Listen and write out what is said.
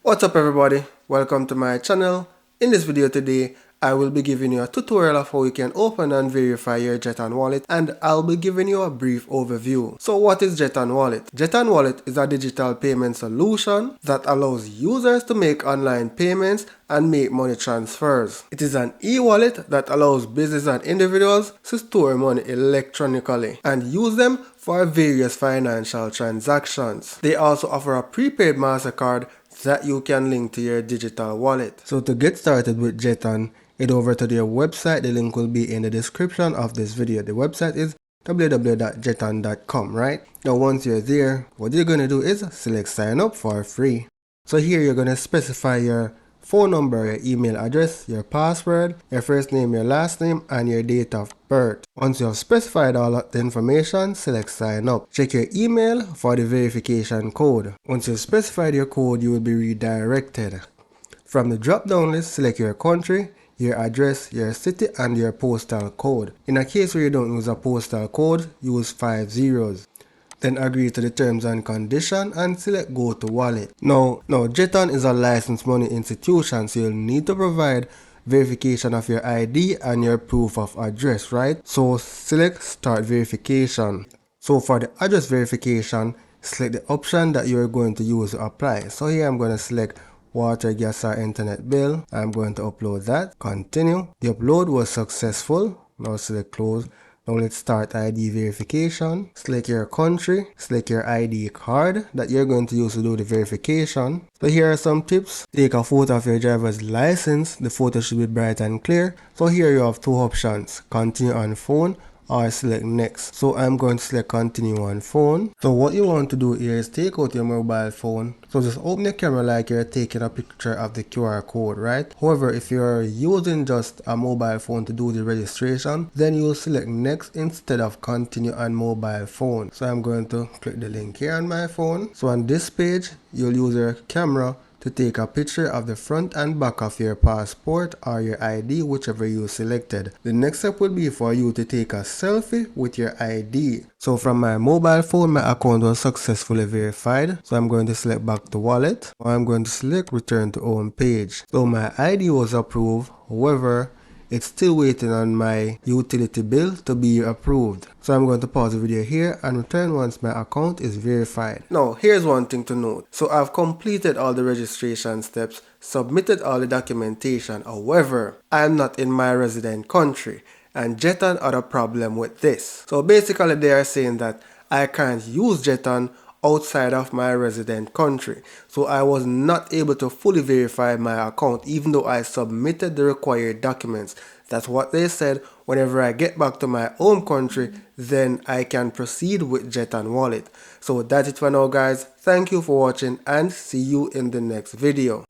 What's up everybody, welcome to my channel. In this video today, I will be giving you a tutorial of how you can open and verify your Jeton wallet, and I'll be giving you a brief overview. So what is Jeton Wallet? Jeton Wallet is a digital payment solution that allows users to make online payments and make money transfers. It is an e-wallet that allows businesses and individuals to store money electronically and use them for various financial transactions. They also offer a prepaid MasterCard that you can link to your digital wallet. So to get started with Jeton, head over to their website. The link will be in the description of this video. The website is www.jeton.com, right? Now once you're there, what you're going to do is select sign up for free. So here you're going to specify your phone number, your email address, your password, your first name, your last name, and your date of birth. Once you have specified all of the information, select sign up. Check your email for the verification code. Once you've specified your code, you will be redirected. From the drop down list, select your country, your address, your city, and your postal code. In a case where you don't use a postal code, use 5 zeros. Then agree to the terms and condition and select go to wallet. Now Jeton is a licensed money institution, so you'll need to provide verification of your ID and your proof of address, right? So select start verification. So for the address verification, select the option that you're going to use to apply. So here I'm going to select water, gas, or internet bill. I'm going to upload that. Continue. The upload was successful. Now select close. Now let's start ID verification. Select your country, select your ID card that you're going to use to do the verification. So here are some tips. Take a photo of your driver's license. The photo should be bright and clear. So here you have two options, continue on phone or select next. So I'm going to select continue on phone. So what you want to do here is take out your mobile phone. So just open your camera like you're taking a picture of the QR code, right? However, if you're using just a mobile phone to do the registration, then you'll select next instead of continue on mobile phone. So I'm going to click the link here on my phone. So on this page, you'll use your camera to take a picture of the front and back of your passport or your ID, whichever you selected. The next step would be for you to take a selfie with your ID. So from my mobile phone, my account was successfully verified. So I'm going to select back to wallet. I'm going to select return to home page. So my ID was approved. However, it's still waiting on my utility bill to be approved. So I'm going to pause the video here and return once my account is verified. Now here's one thing to note. So I've completed all the registration steps, submitted all the documentation. However, I'm not in my resident country, and Jeton had a problem with this. So basically they are saying that I can't use Jeton outside of my resident country. So I was not able to fully verify my account even though I submitted the required documents. That's what they said. Whenever I get back to my home country, then I can proceed with Jeton Wallet. So that's it for now guys. Thank you for watching and see you in the next video.